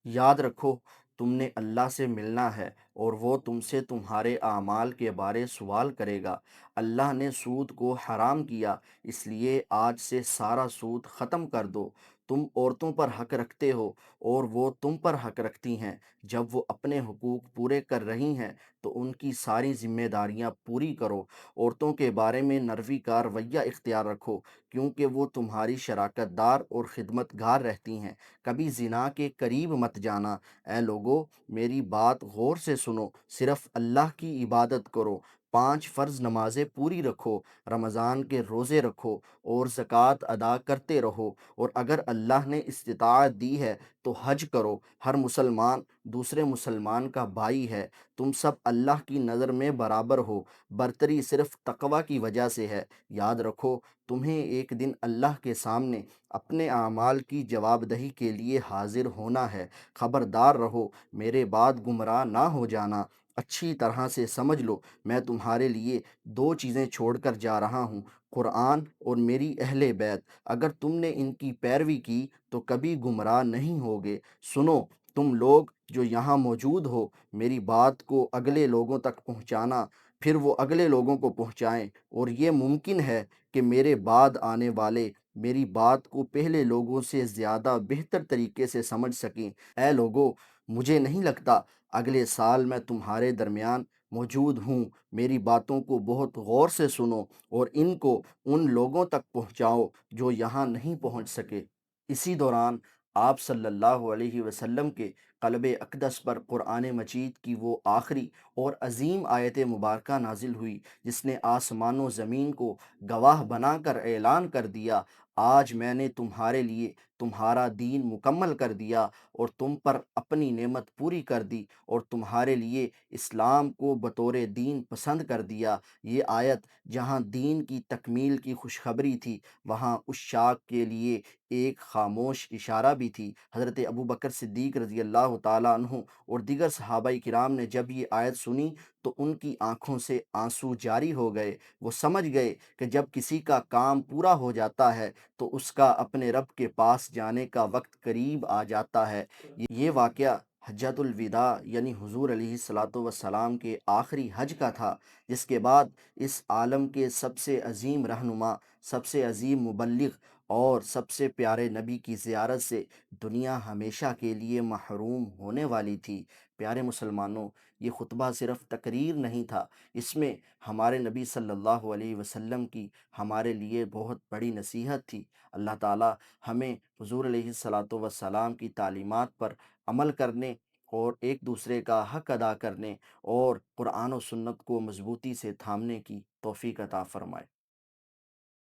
یاد رکھو، تم نے اللہ سے ملنا ہے اور وہ تم سے تمہارے اعمال کے بارے سوال کرے گا۔ اللہ نے سود کو حرام کیا، اس لیے آج سے سارا سود ختم کر دو۔ تم عورتوں پر حق رکھتے ہو اور وہ تم پر حق رکھتی ہیں۔ جب وہ اپنے حقوق پورے کر رہی ہیں تو ان کی ساری ذمہ داریاں پوری کرو۔ عورتوں کے بارے میں نرمی کا رویہ اختیار رکھو، کیونکہ وہ تمہاری شراکت دار اور خدمت گار رہتی ہیں۔ کبھی زنا کے قریب مت جانا۔ اے لوگو، میری بات غور سے سنو، صرف اللہ کی عبادت کرو، 5 فرض نمازیں پوری رکھو، رمضان کے روزے رکھو اور زکوٰۃ ادا کرتے رہو، اور اگر اللہ نے استطاعت دی ہے تو حج کرو۔ ہر مسلمان دوسرے مسلمان کا بھائی ہے، تم سب اللہ کی نظر میں برابر ہو، برتری صرف تقوی کی وجہ سے ہے۔ یاد رکھو، تمہیں ایک دن اللہ کے سامنے اپنے اعمال کی جواب دہی کے لیے حاضر ہونا ہے۔ خبردار رہو، میرے بعد گمراہ نہ ہو جانا۔ اچھی طرح سے سمجھ لو، میں تمہارے لیے 2 چیزیں چھوڑ کر جا رہا ہوں، قرآن اور میری اہل بیت۔ اگر تم نے ان کی پیروی کی تو کبھی گمراہ نہیں ہوگے۔ سنو، تم لوگ جو یہاں موجود ہو، میری بات کو اگلے لوگوں تک پہنچانا، پھر وہ اگلے لوگوں کو پہنچائیں، اور یہ ممکن ہے کہ میرے بعد آنے والے میری بات کو پہلے لوگوں سے زیادہ بہتر طریقے سے سمجھ سکیں۔ اے لوگو، مجھے نہیں لگتا اگلے سال میں تمہارے درمیان موجود ہوں۔ میری باتوں کو بہت غور سے سنو اور ان کو ان لوگوں تک پہنچاؤ جو یہاں نہیں پہنچ سکے۔ اسی دوران آپ صلی اللہ علیہ وسلم کے قلب اقدس پر قرآن مجید کی وہ آخری اور عظیم آیت مبارکہ نازل ہوئی جس نے آسمان و زمین کو گواہ بنا کر اعلان کر دیا، آج میں نے تمہارے لیے تمہارا دین مکمل کر دیا اور تم پر اپنی نعمت پوری کر دی اور تمہارے لیے اسلام کو بطور دین پسند کر دیا۔ یہ آیت جہاں دین کی تکمیل کی خوشخبری تھی، وہاں اس شاک کے لیے ایک خاموش اشارہ بھی تھی۔ حضرت ابو بکر صدیق رضی اللہ تعالیٰ عنہ اور دیگر صحابہ کرام نے جب یہ آیت سنی تو ان کی آنکھوں سے آنسو جاری ہو گئے۔ وہ سمجھ گئے کہ جب کسی کا کام پورا ہو جاتا ہے تو اس کا اپنے رب کے پاس جانے کا وقت قریب آ جاتا ہے۔ یہ واقعہ حجۃ الوداع یعنی حضور علیہ الصلاۃ والسلام کے آخری حج کا تھا، جس کے بعد اس عالم کے سب سے عظیم رہنما، سب سے عظیم مبلغ اور سب سے پیارے نبی کی زیارت سے دنیا ہمیشہ کے لیے محروم ہونے والی تھی۔ پیارے مسلمانوں، یہ خطبہ صرف تقریر نہیں تھا، اس میں ہمارے نبی صلی اللہ علیہ وسلم کی ہمارے لیے بہت بڑی نصیحت تھی۔ اللہ تعالی ہمیں حضور علیہ الصلاۃ والسلام کی تعلیمات پر عمل کرنے اور ایک دوسرے کا حق ادا کرنے اور قرآن و سنت کو مضبوطی سے تھامنے کی توفیق عطا فرمائے۔